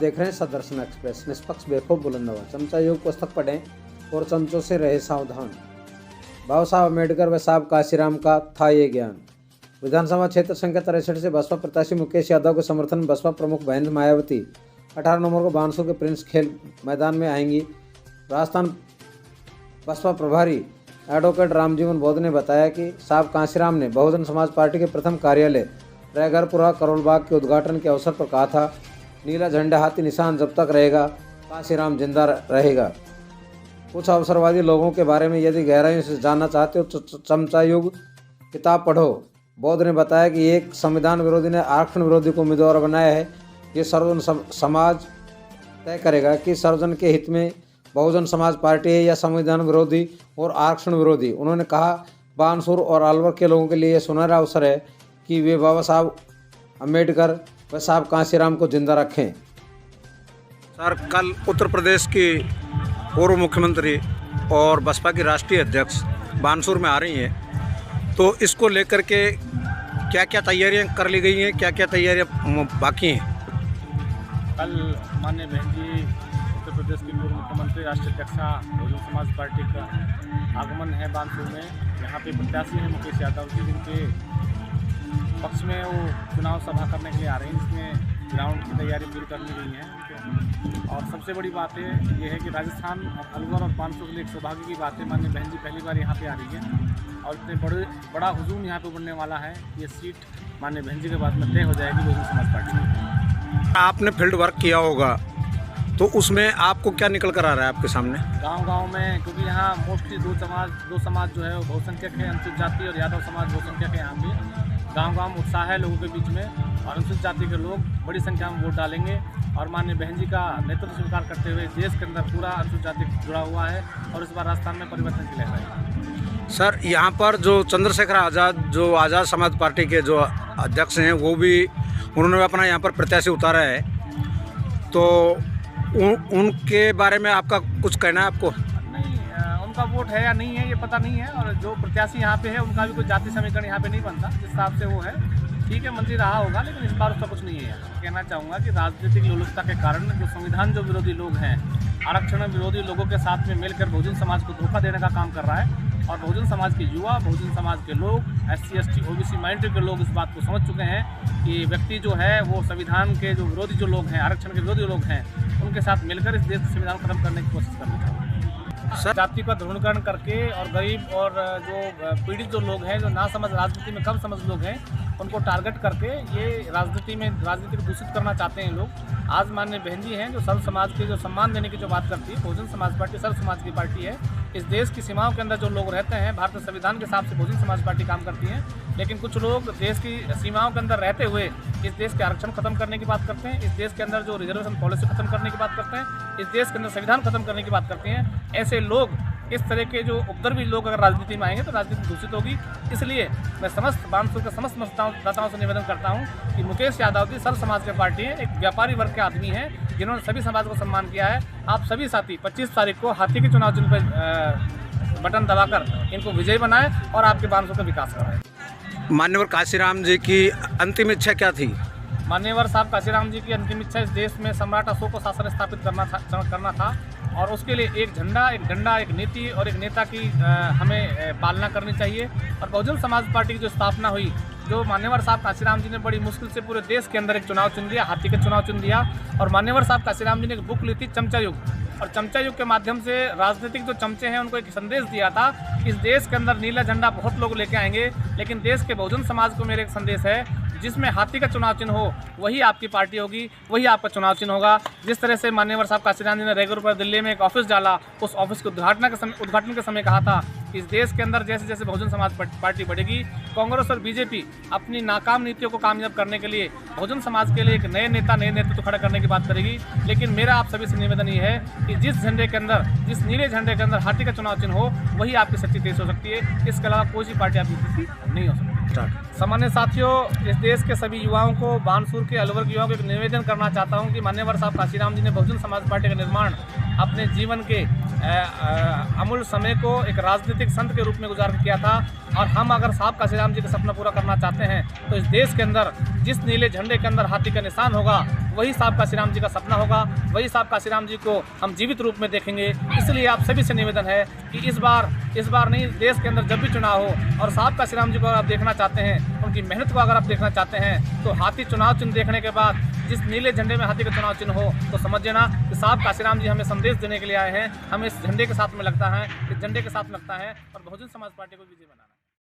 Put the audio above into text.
देख रहे हैं सदर्शन एक्सप्रेस, निष्पक्ष बेखौफ बुलंदवा। चमचा योग पुस्तक पढ़ें और चमचों से रहे सावधान। बाबा साहब अम्बेडकर व साहब काशीराम का था ये ज्ञान। विधानसभा क्षेत्र संख्या 63 से बसपा प्रत्याशी मुकेश यादव के समर्थन में बसपा प्रमुख महेंद्र मायावती 18 नवंबर को बानसूर के प्रिंस खेल मैदान में आएंगी। राजस्थान बसपा प्रभारी एडवोकेट रामजीवन बौद्ध ने बताया कि साहब काशीराम ने बहुजन समाज पार्टी के प्रथम कार्यालय रैगरपुरा करोलबाग के उद्घाटन के अवसर पर कहा था, नीला झंडा हाथी निशान जब तक रहेगा काशीराम जिंदा रहेगा। कुछ अवसरवादी लोगों के बारे में यदि गहराई से जानना चाहते हो तो चमचा युग किताब पढ़ो। बौद्ध ने बताया कि एक संविधान विरोधी ने आरक्षण विरोधी को उम्मीदवार बनाया है। ये सर्वजन समाज तय करेगा कि सर्वजन के हित में बहुजन समाज पार्टी है या संविधान विरोधी और आरक्षण विरोधी। उन्होंने कहा, बानसूर और अलवर के लोगों के लिए सुनहरा अवसर है कि वे बाबा साहब अम्बेडकर व साहब काशीराम को जिंदा रखें। सर, कल उत्तर प्रदेश की पूर्व मुख्यमंत्री और बसपा की राष्ट्रीय अध्यक्ष बानसूर में आ रही हैं, तो इसको लेकर के क्या क्या तैयारियां कर ली गई हैं, क्या क्या तैयारियां बाकी हैं? कल माननीय बहन जी उत्तर प्रदेश की पूर्व मुख्यमंत्री राष्ट्रीय अध्यक्षा बहुजन समाज पार्टी का आगमन है बानसूर में। यहाँ पे प्रत्याशी हैं मुकेश यादव जी, जिनके पक्ष में वो चुनाव सभा करने के लिए आ रहे हैं, जिसमें ग्राउंड की तैयारी पूरी कर ली गई है। और सबसे बड़ी बात ये है कि राजस्थान और अलवर और बानसूर के लिए एक सौभाग्य की बात है, माननीय बहन जी पहली बार यहाँ पे आ रही है और इतने बड़ा हुजूम यहाँ पे बनने वाला है। ये सीट माननीय बहन जी के बाद में तय हो जाएगी बहुजन समाज पार्टी में। आपने फील्ड वर्क किया होगा, तो उसमें आपको क्या निकल कर आ रहा है आपके सामने? गांव-गांव में, क्योंकि यहाँ मोस्टली दो समाज जो है वो बहुसंख्यक है, अनुसूचित जाति और यादव समाज बहुसंख्यक है। यहाँ पे गांव-गांव उत्साह है लोगों के बीच में और अनुसूचित जाति के लोग बड़ी संख्या में वोट डालेंगे। और माननीय बहन जी का नेतृत्व स्वीकार करते हुए देश के अंदर पूरा अनुसूचित जाति जुड़ा हुआ है और इस बार राजस्थान में परिवर्तन की लहर है। सर, यहाँ पर जो चंद्रशेखर आज़ाद, जो आज़ाद समाज पार्टी के जो अध्यक्ष हैं, वो भी उन्होंने अपना यहाँ पर प्रत्याशी उतारा है, तो उनके बारे में आपका कुछ कहना है आपको? नहीं, उनका वोट है या नहीं है ये पता नहीं है। और जो प्रत्याशी यहाँ पे है उनका भी कोई जाति समीकरण यहाँ पे नहीं बनता, जिस हिसाब से वो है ठीक है, मंत्री रहा होगा, लेकिन इस बार उसका कुछ नहीं है। कहना चाहूँगा कि राजनीतिक लोलुपता के कारण जो संविधान जो विरोधी लोग हैं, आरक्षण विरोधी लोगों के साथ में मिलकर बहुजन समाज को धोखा देने का काम कर रहा है। और बहुजन समाज के युवा, बहुजन समाज के लोग, SC ST OBC माइनॉरिटी के लोग इस बात को समझ चुके हैं कि व्यक्ति जो है वो संविधान के जो विरोधी जो लोग हैं, आरक्षण के विरोधी लोग हैं, उनके साथ मिलकर इस देश के संविधान को खत्म करने की कोशिश कर रहे हैं। जाति का ध्रुवीकरण करके और गरीब और जो पीड़ित जो लोग हैं, जो ना समझ राजनीति में कम समझ लोग हैं, उनको टारगेट करके ये राजनीति को दूषित करना चाहते हैं लोग। आज माननीय बहन जी हैं जो सर्व समाज के जो सम्मान देने की जो बात करती है, बहुजन समाज पार्टी सर्व समाज की पार्टी है। इस देश की सीमाओं के अंदर जो लोग रहते हैं, भारतीय संविधान के हिसाब से बहुजन समाज पार्टी काम करती है, लेकिन कुछ लोग देश की सीमाओं के अंदर रहते हुए इस देश के आरक्षण खत्म करने की बात करते हैं, इस देश के अंदर जो रिजर्वेशन पॉलिसी खत्म करने की बात करते हैं, इस देश के अंदर संविधान खत्म करने की बात करते हैं। ऐसे लोग, इस तरह के जो उपद्रवी लोग अगर राजनीति में आएंगे तो राजनीति दूषित होगी। इसलिए मैं समस्त बानसूर के समस्त मतदाताओं से निवेदन करता हूं कि मुकेश यादव जी सर्व समाज के पार्टी है, एक व्यापारी वर्ग के आदमी हैं जिन्होंने सभी समाज को सम्मान किया है। आप सभी साथी 25 तारीख को हाथी के चुनाव चिन्ह पर बटन दबाकर इनको विजयी बनाएं और आपके बानसूर का विकास कराएं। मान्यवर काशीराम जी की अंतिम इच्छा क्या थी? मान्यवर साहब काशीराम जी की अंतिम इच्छा इस देश में सम्राट अशोक को शासन स्थापित करना था और उसके लिए एक झंडा, एक डंडा, एक नीति और एक नेता की हमें पालना करनी चाहिए। और बहुजन समाज पार्टी की जो स्थापना हुई, जो मान्यवर साहब काशीराम जी ने बड़ी मुश्किल से पूरे देश के अंदर एक चुनाव चुन लिया, हाथी का चुनाव चुन लिया। और मान्यवर साहब काशीराम जी ने एक बुक ली थी, चमचा युग, और चमचा युग के माध्यम से राजनीतिक जो चमचे हैं उनको एक संदेश दिया था कि इस देश के अंदर नीला झंडा बहुत लोग लेके आएंगे, लेकिन देश के बहुजन समाज को मेरा एक संदेश है, जिसमें हाथी का चुनाव चिन्ह हो वही आपकी पार्टी होगी, वही आपका चुनाव चिन्ह होगा। जिस तरह से मान्यवर साहब काशीराम जी ने रैगरपुरा दिल्ली में एक ऑफिस डाला, उस ऑफिस के उद्घाटन के समय कहा था कि इस देश के अंदर जैसे जैसे बहुजन समाज पार्टी बढ़ेगी, कांग्रेस और बीजेपी अपनी नाकाम नीतियों को कामयाब करने के लिए बहुजन समाज के लिए एक नए नेतृत्व खड़ा करने की बात करेगी। लेकिन मेरा आप सभी से निवेदन ये है कि जिस झंडे के अंदर, जिस नीले झंडे के अंदर हाथी का चुनाव चिन्ह हो वही आपकी सच्ची देश हो सकती है। इसके अलावा कोई सी पार्टी आपकी किसी नहीं हो सकती। सामान्य साथियों, इस देश के सभी युवाओं को, बानसूर के, अलवर के युवाओं को एक निवेदन करना चाहता हूं कि मान्यवर साहब काशीराम जी ने बहुजन समाज पार्टी का निर्माण अपने जीवन के अमूल्य समय को एक राजनीतिक संत के रूप में गुजार किया था। और हम अगर साहब काशीराम जी का सपना पूरा करना चाहते हैं तो इस देश के अंदर जिस नीले झंडे के अंदर हाथी का निशान होगा वही साहब काशीराम जी का सपना होगा, वही साहब काशीराम जी को हम जीवित रूप में देखेंगे। इसलिए आप सभी से निवेदन है कि इस बार नहीं, देश के अंदर जब भी चुनाव हो और साहब काशीराम जी को अगर आप देखना चाहते हैं, उनकी मेहनत को अगर आप देखना चाहते हैं, तो हाथी चुनाव चिन्ह देखने के बाद जिस नीले झंडे में हाथी का चुनाव चिन्ह हो तो समझ लेना कि साहब काशीराम जी हमें संदेश देने के लिए आए हैं। हमें इस झंडे के साथ में लगता है, इस झंडे के साथ लगता है और बहुजन समाज पार्टी को विजय बनाना है।